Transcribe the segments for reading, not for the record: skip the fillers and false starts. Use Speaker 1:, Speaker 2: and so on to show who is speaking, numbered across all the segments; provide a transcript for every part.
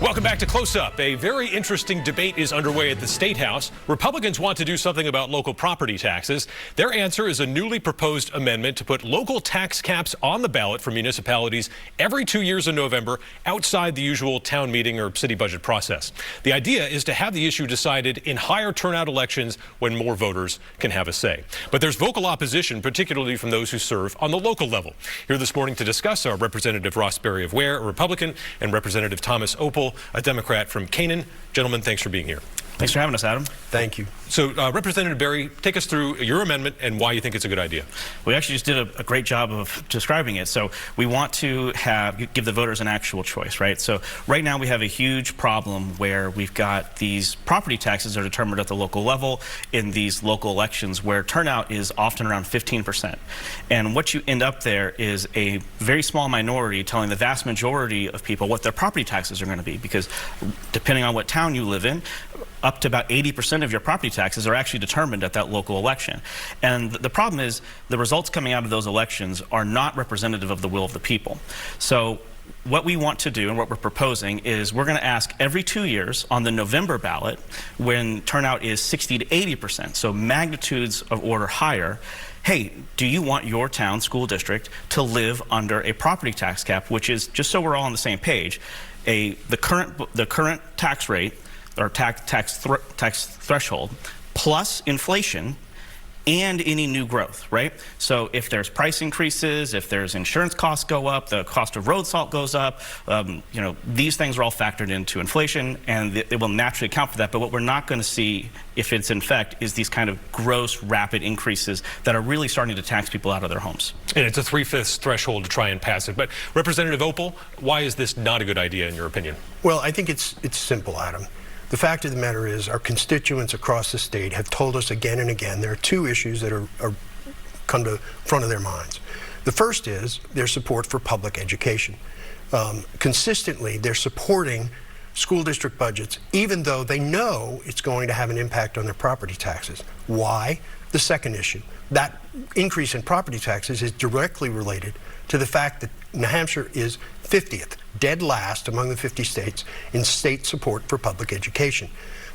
Speaker 1: Welcome back to Close Up. A very interesting debate is underway at the State House. Republicans want to do something about local property taxes. Their answer is a newly proposed amendment to put local tax caps on the ballot for municipalities every 2 years in November outside the usual town meeting or city budget process. The idea is to have the issue decided in higher turnout elections when more voters can have a say. But there's vocal opposition, particularly from those who serve on the local level. Here this morning to discuss are Representative Ross Berry of Ware, a Republican, and Representative Thomas Opel, a Democrat from Canaan. Gentlemen, thanks for being here.
Speaker 2: Thanks for having us, Adam.
Speaker 3: Thank you.
Speaker 1: So, Representative Berry, take us through your amendment and why you think it's a good idea.
Speaker 2: We actually just did a great job of describing it. So we want to give the voters an actual choice, right? So right now we have a huge problem where we've got these property taxes that are determined at the local level in these local elections where turnout is often around 15%. And what you end up there is a very small minority telling the vast majority of people what their property taxes are going to be, because depending on what town you live in, up to about 80% of your property taxes are actually determined at that local election. And the problem is the results coming out of those elections are not representative of the will of the people. So what we want to do and what we're proposing is we're going to ask every 2 years on the November ballot, when turnout is 60 to 80%, so magnitudes of order higher, hey, do you want your town school district to live under a property tax cap, which is, just so we're all on the same page, the current tax rate or tax threshold plus inflation and any new growth, right? So if there's price increases, if there's insurance costs go up, the cost of road salt goes up, you know, these things are all factored into inflation, and it will naturally account for that. But what we're not going to see, if it's in effect, is these kind of gross, rapid increases that are really starting to tax people out of their homes.
Speaker 1: And it's a 3/5 threshold to try and pass it. But Representative Opel, why is this not a good idea in your opinion?
Speaker 3: Well, I think it's simple, Adam. The fact of the matter is our constituents across the state have told us again and again there are two issues that are come to front of their minds. The first is their support for public education. Consistently, they're supporting school district budgets, even though they know it's going to have an impact on their property taxes. Why? The second issue. That increase in property taxes is directly related to the fact that New Hampshire is 50th, dead last among the 50 states in state support for public education.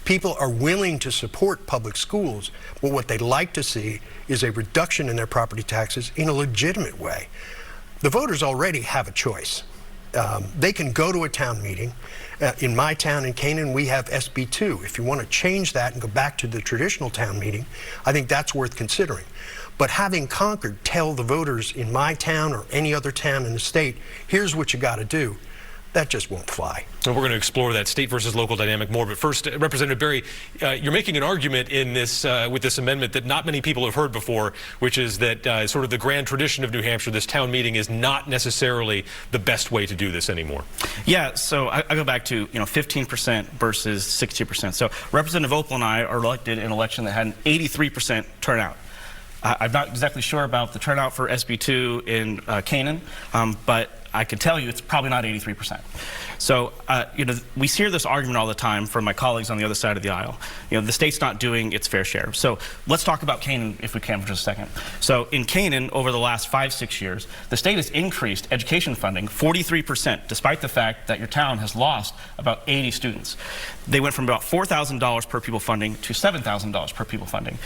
Speaker 3: People are willing to support public schools, but what they'd like to see is a reduction in their property taxes in a legitimate way. The voters already have a choice. They can go to a town meeting. In my town in Canaan, we have SB2. If you want to change that and go back to the traditional town meeting, I think that's worth considering. But having Concord tell the voters in my town or any other town in the state, here's what you got to do, that just won't fly.
Speaker 1: And we're going to explore that state versus local dynamic more. But first, Representative Berry, you're making an argument in this with this amendment that not many people have heard before, which is that sort of the grand tradition of New Hampshire, this town meeting, is not necessarily the best way to do this anymore.
Speaker 2: Yeah, so I go back to 15% versus 60%. So Representative Opel and I are elected in an election that had an 83% turnout. I'm not exactly sure about the turnout for SB2 in Canaan, but I can tell you it's probably not 83%. So, we hear this argument all the time from my colleagues on the other side of the aisle. The state's not doing its fair share. So let's talk about Canaan if we can for just a second. So in Canaan, over the last 5-6 years, the state has increased education funding 43%, despite the fact that your town has lost about 80 students. They went from about $4,000 per pupil funding to $7,000 per pupil funding.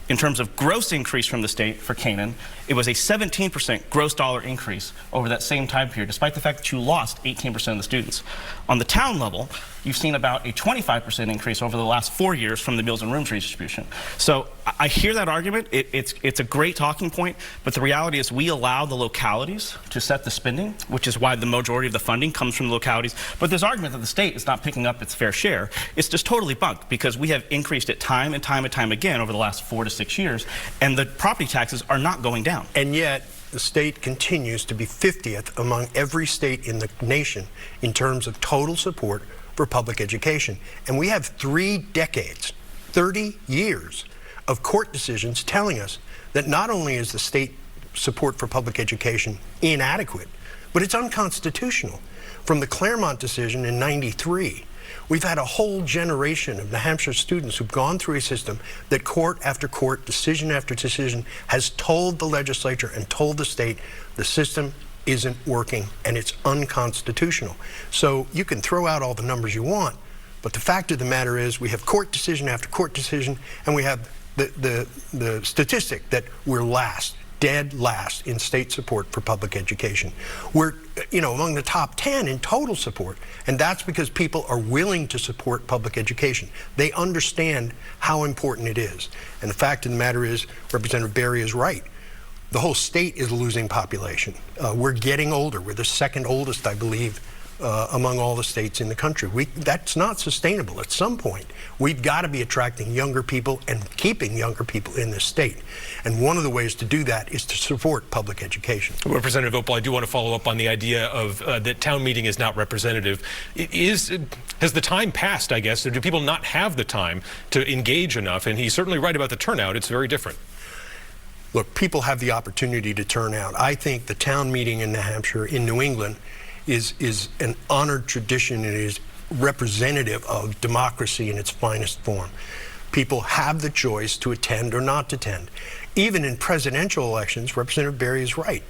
Speaker 2: In terms of gross increase from the state for Canaan, it was a 17% gross dollar increase over that same time period, despite the fact that you lost 18% of the students. On the town level, you've seen about a 25% increase over the last 4 years from the Meals and Rooms redistribution. So I hear that argument. It's a great talking point, but the reality is we allow the localities to set the spending, which is why the majority of the funding comes from the localities. But this argument that the state is not picking up its fair share, it's just totally bunked, because we have increased it time and time and time again over the last 4 to 6 years, and the property taxes are not going down.
Speaker 3: And yet, the state continues to be 50th among every state in the nation in terms of total support for public education. And we have 3 decades, 30 years of court decisions telling us that not only is the state support for public education inadequate, but it's unconstitutional. From the Claremont decision in '93, we've had a whole generation of New Hampshire students who've gone through a system that court after court, decision after decision, has told the legislature and told the state the system isn't working, and it's unconstitutional. So you can throw out all the numbers you want, but the fact of the matter is we have court decision after court decision, and we have the statistic that we're last, dead last in state support for public education. We're, among the top 10 in total support, and that's because people are willing to support public education. They understand how important it is. And the fact of the matter is, Representative Berry is right. The whole state is losing population. We're getting older. We're the second oldest, I believe, among all the states in the country. That's not sustainable. At some point, we've got to be attracting younger people and keeping younger people in this state. And one of the ways to do that is to support public education.
Speaker 1: Representative Opal, I do want to follow up on the idea of that town meeting is not representative. Has the time passed, I guess, or do people not have the time to engage enough? And he's certainly right about the turnout. It's very different.
Speaker 3: Look, people have the opportunity to turn out. I think the town meeting in New Hampshire, in New England, is an honored tradition and is representative of democracy in its finest form. People have the choice to attend or not to attend. Even in presidential elections, Representative Berry is right.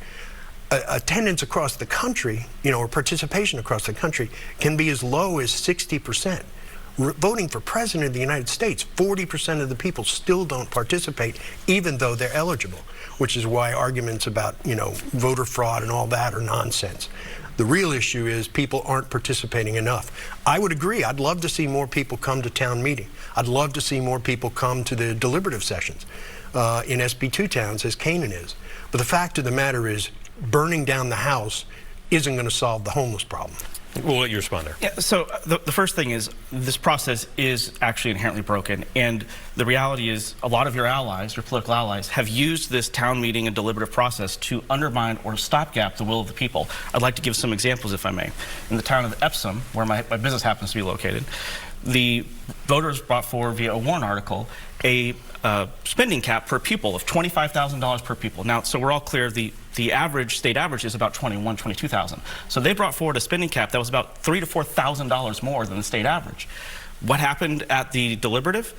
Speaker 3: Attendance across the country, or participation across the country, can be as low as 60%. Voting for president of the United States, 40% of the people still don't participate, even though they're eligible, which is why arguments about, voter fraud and all that are nonsense. The real issue is people aren't participating enough. I would agree. I'd love to see more people come to town meeting. I'd love to see more people come to the deliberative sessions in SB2 towns, as Canaan is. But the fact of the matter is, burning down the house isn't going to solve the homeless problem.
Speaker 1: We'll let you respond there.
Speaker 2: Yeah, so the first thing is this process is actually inherently broken. And the reality is a lot of your allies, your political allies, have used this town meeting and deliberative process to undermine or stopgap the will of the people. I'd like to give some examples, if I may. In the town of Epsom, where my business happens to be located, the voters brought forward via a warrant article a spending cap per pupil of $25,000 per pupil. Now, so we're all clear, the average, state average is about $22,000. So they brought forward a spending cap that was about $3,000 to $4,000 more than the state average. What happened at the deliberative?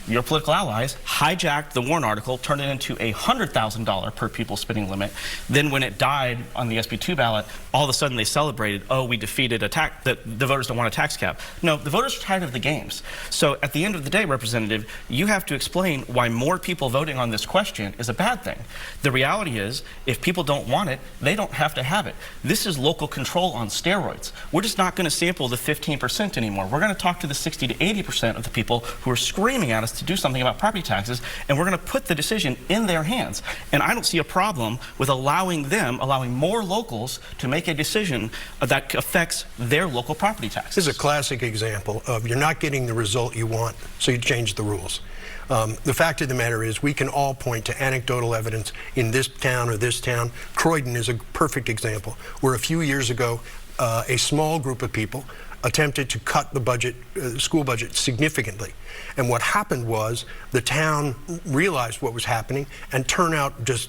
Speaker 2: Your political allies hijacked the warrant article, turned it into a $100,000 per pupil spending limit. Then when it died on the SB2 ballot, all of a sudden they celebrated, oh, we defeated the voters don't want a tax cap. No, the voters are tired of the games. So at the end of the day, Representative, you have to explain why more people voting on this question is a bad thing. The reality is, if people don't want it, they don't have to have it. This is local control on steroids. We're just not going to sample the 15% anymore. We're going to talk to the 60 to 80% of the people who are screaming at us to do something about property taxes, and we're going to put the decision in their hands. And I don't see a problem with allowing more locals to make a decision that affects their local property taxes.
Speaker 3: This is a classic example of you're not getting the result you want, so you change the rules. The fact of the matter is we can all point to anecdotal evidence in this town or this town. Croydon is a perfect example, where a few years ago a small group of people attempted to cut the budget, school budget significantly. And what happened was the town realized what was happening, and turnout just,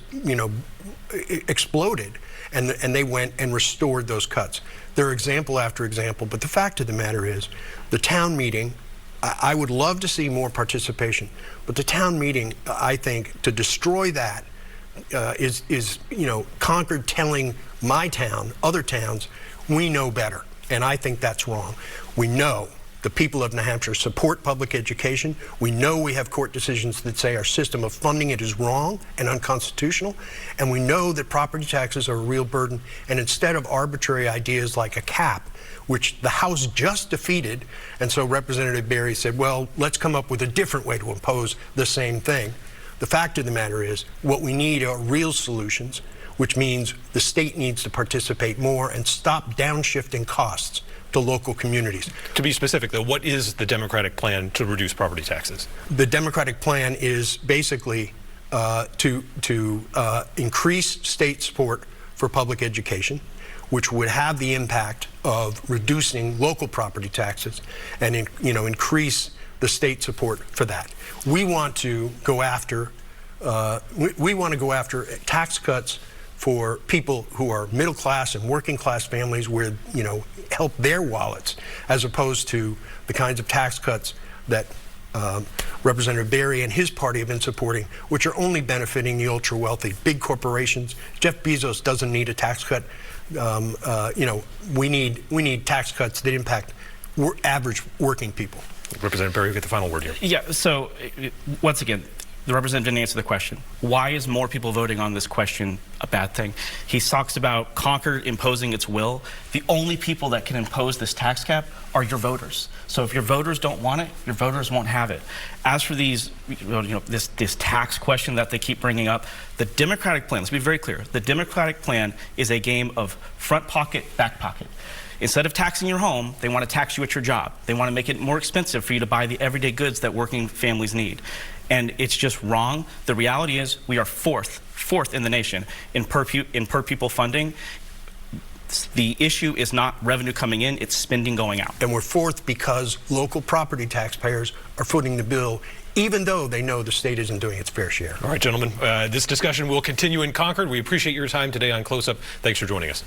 Speaker 3: exploded. And they went and restored those cuts. There are example after example, but the fact of the matter is the town meeting, I would love to see more participation, but the town meeting, I think, to destroy that is Concord telling my town, other towns, we know better. And I think that's wrong. We know the people of New Hampshire support public education. We know we have court decisions that say our system of funding it is wrong and unconstitutional. And we know that property taxes are a real burden. And instead of arbitrary ideas like a cap, which the House just defeated, and so Representative Berry said, well, let's come up with a different way to impose the same thing. The fact of the matter is, what we need are real solutions, which means the state needs to participate more and stop downshifting costs to local communities.
Speaker 1: To be specific, though, what is the Democratic plan to reduce property taxes?
Speaker 3: The Democratic plan is basically to increase state support for public education, which would have the impact of reducing local property taxes and increase the state support for that. We want to go after tax cuts for people who are middle class and working class families, where help their wallets, as opposed to the kinds of tax cuts that Representative Berry and his party have been supporting, which are only benefiting the ultra wealthy, big corporations. Jeff Bezos doesn't need a tax cut. You know, we need tax cuts that impact average working people.
Speaker 1: Representative Berry, you get the final word here.
Speaker 2: Yeah, so once again, the representative didn't answer the question. Why is more people voting on this question a bad thing? He talks about Concord imposing its will. The only people that can impose this tax cap are your voters. So if your voters don't want it, your voters won't have it. As for these, this tax question that they keep bringing up, the Democratic plan, let's be very clear, the Democratic plan is a game of front pocket, back pocket. Instead of taxing your home, they want to tax you at your job. They want to make it more expensive for you to buy the everyday goods that working families need. And it's just wrong. The reality is we are fourth in the nation in per pupil funding. The issue is not revenue coming in, it's spending going out.
Speaker 3: And we're fourth because local property taxpayers are footing the bill, even though they know the state isn't doing its fair share.
Speaker 1: All right, gentlemen, this discussion will continue in Concord. We appreciate your time today on Close Up. Thanks for joining us.